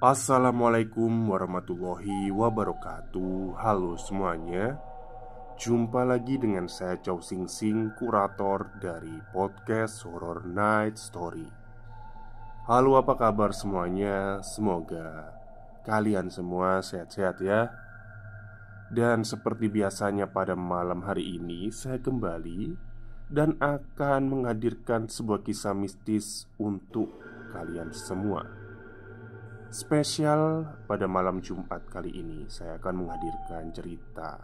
Assalamualaikum warahmatullahi wabarakatuh. Halo semuanya. Jumpa lagi dengan saya Chow Sing Sing, kurator dari podcast Horror Night Story. Halo, apa kabar semuanya? Semoga kalian semua sehat-sehat ya. Dan seperti biasanya pada malam hari ini saya kembali dan akan menghadirkan sebuah kisah mistis untuk kalian semua. Spesial pada malam Jumat kali ini, saya akan menghadirkan cerita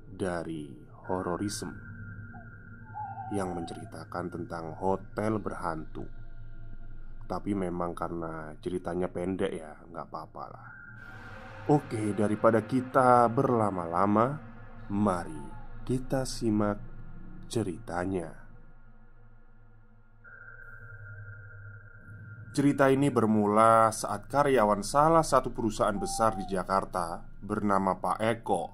dari Horrorism yang menceritakan tentang hotel berhantu. Tapi memang karena ceritanya pendek ya, nggak apa-apa lah. Oke, daripada kita berlama-lama, mari kita simak ceritanya. Cerita ini bermula saat karyawan salah satu perusahaan besar di Jakarta bernama Pak Eko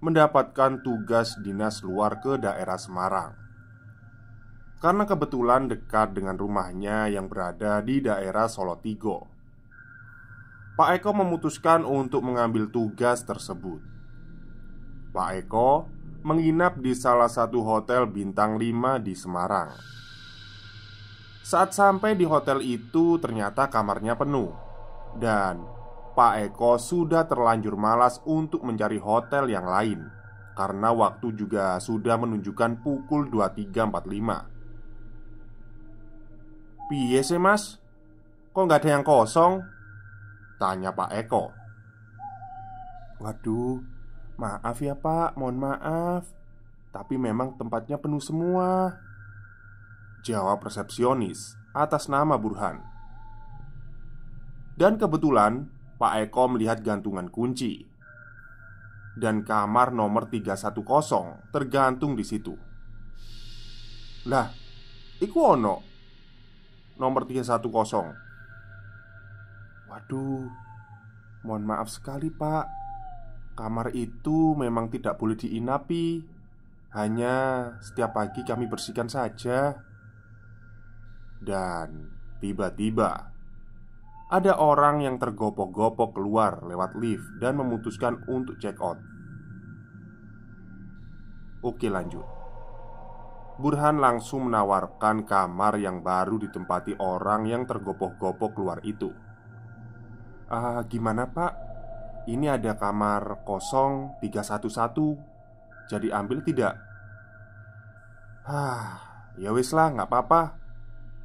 mendapatkan tugas dinas luar ke daerah Semarang. Karena kebetulan dekat dengan rumahnya yang berada di daerah Solotigo, Pak Eko memutuskan untuk mengambil tugas tersebut. Pak Eko menginap di salah satu hotel bintang 5 di Semarang. Saat sampai di hotel itu, ternyata kamarnya penuh. Dan Pak Eko sudah terlanjur malas untuk mencari hotel yang lain, karena waktu juga sudah menunjukkan pukul 23.45. "Piye sih mas? Kok nggak ada yang kosong?" tanya Pak Eko. "Waduh, maaf ya pak, mohon maaf. Tapi memang tempatnya penuh semua," jawab resepsionis atas nama Burhan. Dan kebetulan Pak Eko melihat gantungan kunci dan kamar nomor 310 tergantung di situ. "Lah, iku ono nomor 310. "Waduh, mohon maaf sekali pak. Kamar itu memang tidak boleh diinapi. Hanya setiap pagi kami bersihkan saja." Dan tiba-tiba ada orang yang tergopok-gopok keluar lewat lift dan memutuskan untuk check out. Oke, lanjut. Burhan langsung menawarkan kamar yang baru ditempati orang yang tergopok-gopok keluar itu. Gimana pak? Ini ada kamar kosong 311. Jadi ambil tidak?" Ya wis lah, nggak apa-apa.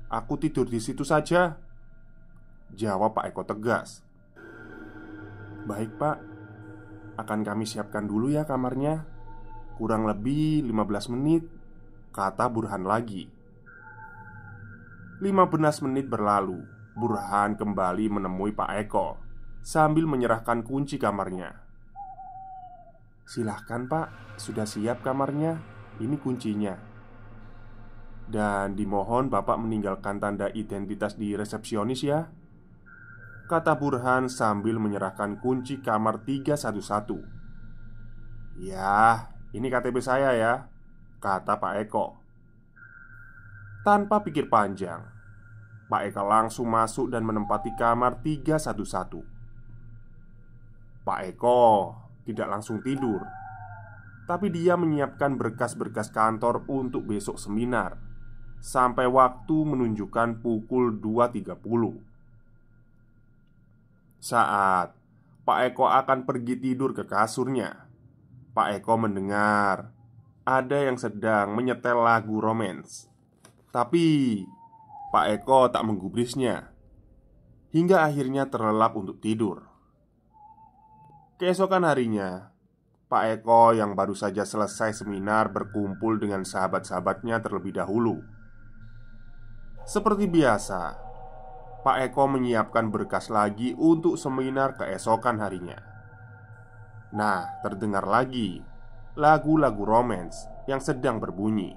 Aku tidur di situ saja," jawab Pak Eko tegas. "Baik pak, akan kami siapkan dulu ya kamarnya. Kurang lebih 15 menit," kata Burhan lagi. 15 menit berlalu. Burhan kembali menemui Pak Eko sambil menyerahkan kunci kamarnya. "Silahkan pak, sudah siap kamarnya. Ini kuncinya. Dan dimohon bapak meninggalkan tanda identitas di resepsionis ya," kata Burhan sambil menyerahkan kunci kamar 311. "Ya, ini KTP saya ya," kata Pak Eko. Tanpa pikir panjang, Pak Eko langsung masuk dan menempati kamar 311. Pak Eko tidak langsung tidur, tapi dia menyiapkan berkas-berkas kantor untuk besok seminar sampai waktu menunjukkan pukul 2.30. Saat Pak Eko akan pergi tidur ke kasurnya, Pak Eko mendengar ada yang sedang menyetel lagu romance. Tapi Pak Eko tak menggubrisnya hingga akhirnya terlelap untuk tidur. Keesokan harinya, Pak Eko yang baru saja selesai seminar berkumpul dengan sahabat-sahabatnya terlebih dahulu. Seperti biasa, Pak Eko menyiapkan berkas lagi untuk seminar keesokan harinya. Nah, terdengar lagi lagu-lagu romance yang sedang berbunyi.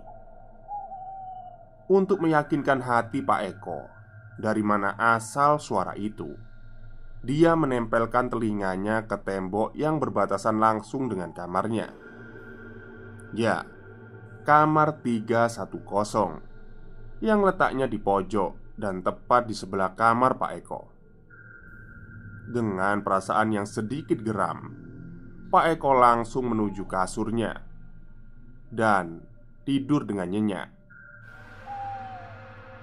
Untuk meyakinkan hati Pak Eko dari mana asal suara itu, dia menempelkan telinganya ke tembok yang berbatasan langsung dengan kamarnya. Ya, kamar 310 yang letaknya di pojok dan tepat di sebelah kamar Pak Eko. Dengan perasaan yang sedikit geram, Pak Eko langsung menuju kasurnya dan tidur dengan nyenyak.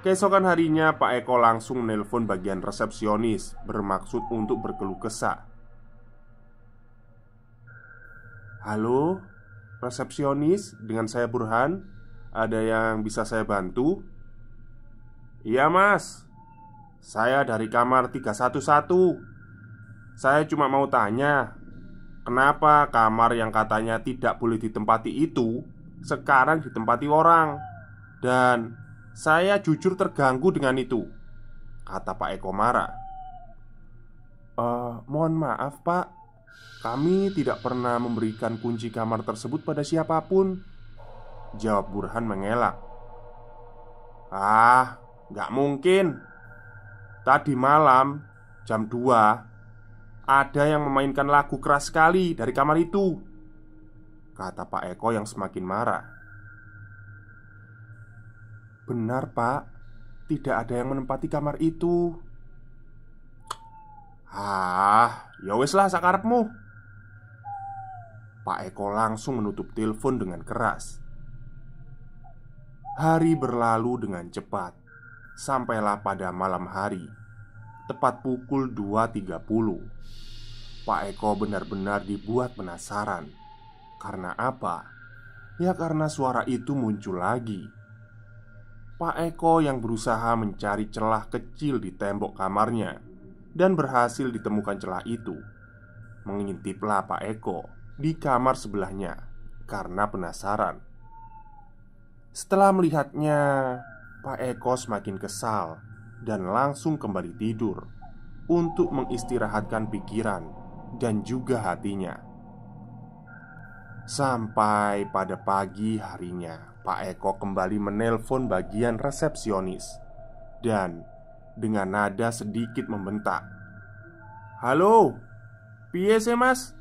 Keesokan harinya, Pak Eko langsung menelpon bagian resepsionis bermaksud untuk berkeluh kesah. "Halo, resepsionis, dengan saya Burhan. Ada yang bisa saya bantu?" "Iya mas, saya dari kamar 311. Saya cuma mau tanya, kenapa kamar yang katanya tidak boleh ditempati itu sekarang ditempati orang? Dan saya jujur terganggu dengan itu," kata Pak Eko marah. Mohon maaf pak, kami tidak pernah memberikan kunci kamar tersebut pada siapapun," jawab Burhan mengelak. "Ah, nggak mungkin. Tadi malam jam 2 ada yang memainkan lagu keras sekali dari kamar itu," kata Pak Eko yang semakin marah. "Benar pak, tidak ada yang menempati kamar itu." "Ah, ya wis lah sakarepmu." Pak Eko langsung menutup telepon dengan keras. Hari berlalu dengan cepat. Sampailah pada malam hari, tepat pukul 2.30. Pak Eko benar-benar dibuat penasaran. Karena apa? Ya karena suara itu muncul lagi. Pak Eko yang berusaha mencari celah kecil di tembok kamarnya dan berhasil ditemukan celah itu. Mengintiplah Pak Eko di kamar sebelahnya karena penasaran. Setelah melihatnya, Pak Eko semakin kesal dan langsung kembali tidur untuk mengistirahatkan pikiran dan juga hatinya. Sampai pada pagi harinya, Pak Eko kembali menelpon bagian resepsionis dan dengan nada sedikit membentak, "Halo, piye sih mas?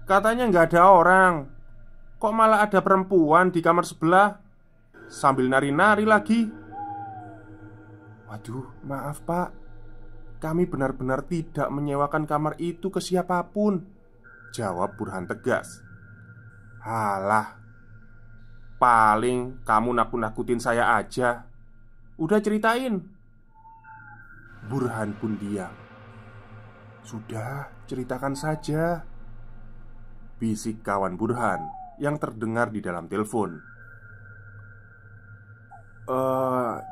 Katanya nggak ada orang. Kok malah ada perempuan di kamar sebelah? Sambil nari-nari lagi." "Waduh, maaf pak, kami benar-benar tidak menyewakan kamar itu ke siapapun," jawab Burhan tegas. "Halah, paling kamu nakut-nakutin saya aja. Udah ceritain." Burhan pun diam. "Sudah, ceritakan saja," bisik kawan Burhan yang terdengar di dalam telepon.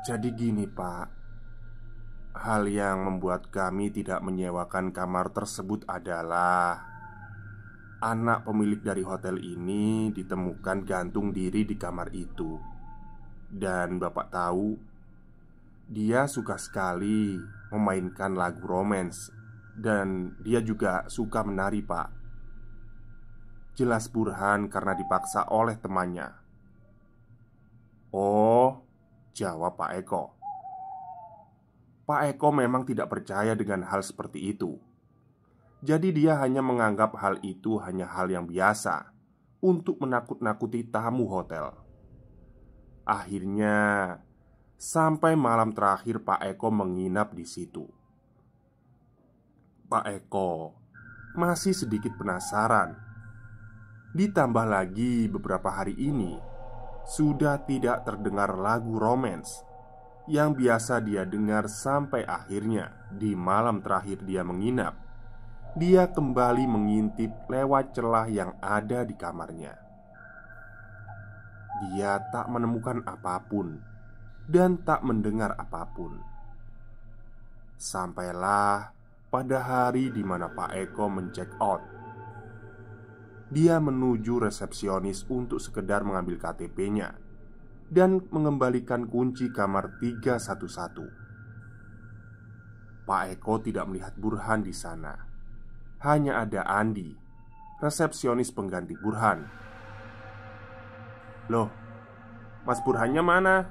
Jadi gini pak, hal yang membuat kami tidak menyewakan kamar tersebut adalah anak pemilik dari hotel ini ditemukan gantung diri di kamar itu. Dan bapak tahu, dia suka sekali memainkan lagu romance. Dan dia juga suka menari pak. Jelas Burhan karena dipaksa oleh temannya. "Oh," jawab Pak Eko. Pak Eko memang tidak percaya dengan hal seperti itu. Jadi dia hanya menganggap hal itu hanya hal yang biasa untuk menakut-nakuti tamu hotel. Akhirnya, sampai malam terakhir Pak Eko menginap di situ. Pak Eko masih sedikit penasaran. Ditambah lagi beberapa hari ini sudah tidak terdengar lagu romance yang biasa dia dengar, sampai akhirnya di malam terakhir dia menginap, dia kembali mengintip lewat celah yang ada di kamarnya. Dia tak menemukan apapun dan tak mendengar apapun. Sampailah pada hari di mana Pak Eko men-check out. Dia menuju resepsionis untuk sekedar mengambil KTP-nya dan mengembalikan kunci kamar 311. Pak Eko tidak melihat Burhan di sana. Hanya ada Andi, resepsionis pengganti Burhan. "Loh, Mas Burhannya mana?"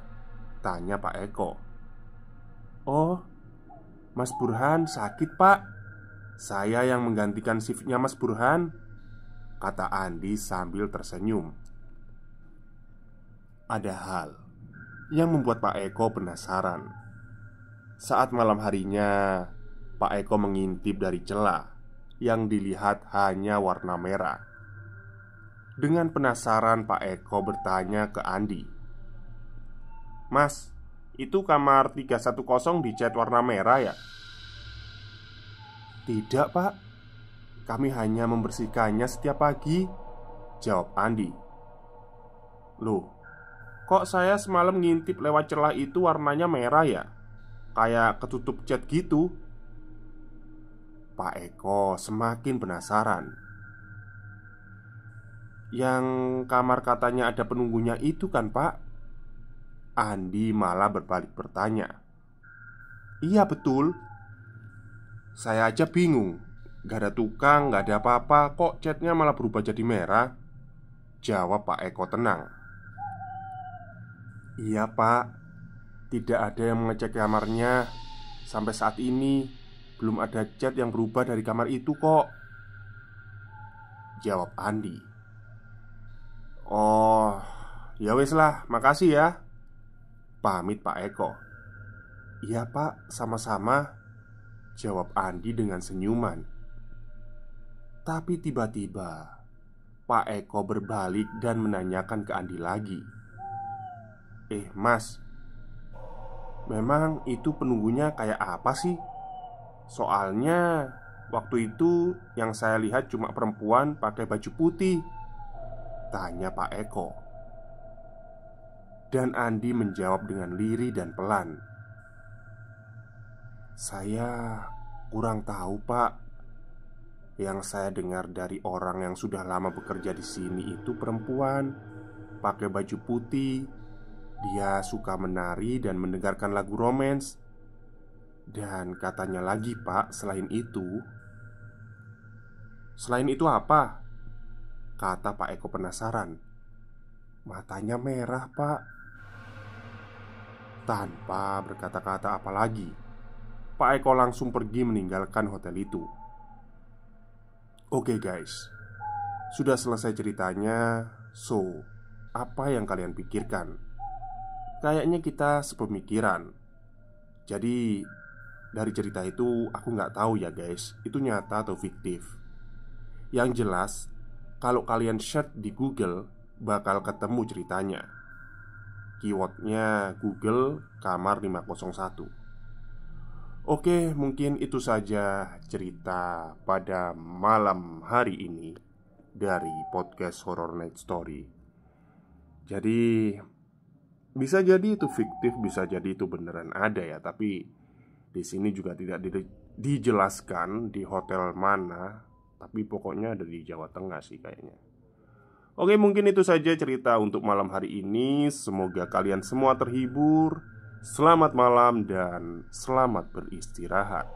tanya Pak Eko. "Oh, Mas Burhan sakit pak. Saya yang menggantikan shiftnya Mas Burhan," kata Andi sambil tersenyum. Ada hal yang membuat Pak Eko penasaran. Saat malam harinya, Pak Eko mengintip dari celah yang dilihat hanya warna merah. Dengan penasaran, Pak Eko bertanya ke Andi, "Mas, itu kamar 310 dicat warna merah ya?" "Tidak, Pak. Kami hanya membersihkannya setiap pagi," jawab Andi. "Loh, kok saya semalam ngintip lewat celah itu warnanya merah ya? Kayak ketutup cat gitu." Pak Eko semakin penasaran. "Yang kamar katanya ada penunggunya itu kan, Pak?" Andi malah berbalik bertanya. "Iya betul. Saya aja bingung. Gak ada tukang, gak ada apa-apa, kok catnya malah berubah jadi merah?" jawab Pak Eko tenang. "Iya, Pak. Tidak ada yang mengecek kamarnya. Sampai saat ini belum ada cat yang berubah dari kamar itu kok," jawab Andi. "Oh, ya wis lah, makasih ya," pamit Pak Eko. "Iya, Pak, sama-sama," jawab Andi dengan senyuman. Tapi tiba-tiba Pak Eko berbalik dan menanyakan ke Andi lagi, Mas, memang itu penunggunya kayak apa sih? Soalnya waktu itu yang saya lihat cuma perempuan pakai baju putih," tanya Pak Eko. Dan Andi menjawab dengan lirih dan pelan, "Saya kurang tahu, Pak. Yang saya dengar dari orang yang sudah lama bekerja di sini itu perempuan pakai baju putih. Dia suka menari dan mendengarkan lagu romance. Dan katanya lagi, Pak, selain itu." "Selain itu apa?" kata Pak Eko penasaran. "Matanya merah, Pak." Tanpa berkata-kata apa lagi, Pak Eko langsung pergi meninggalkan hotel itu. Oke guys, sudah selesai ceritanya. So, apa yang kalian pikirkan? Kayaknya kita sepemikiran. Jadi, dari cerita itu aku nggak tahu ya guys, itu nyata atau fiktif. Yang jelas, kalau kalian search di Google, bakal ketemu ceritanya. Keywordnya Google kamar 501. Oke, mungkin itu saja cerita pada malam hari ini dari podcast Horror Night Story. Jadi, bisa jadi itu fiktif, bisa jadi itu beneran ada ya. Tapi di sini juga tidak dijelaskan di hotel mana. Tapi pokoknya ada di Jawa Tengah sih kayaknya. Oke, mungkin itu saja cerita untuk malam hari ini. Semoga kalian semua terhibur. Selamat malam dan selamat beristirahat.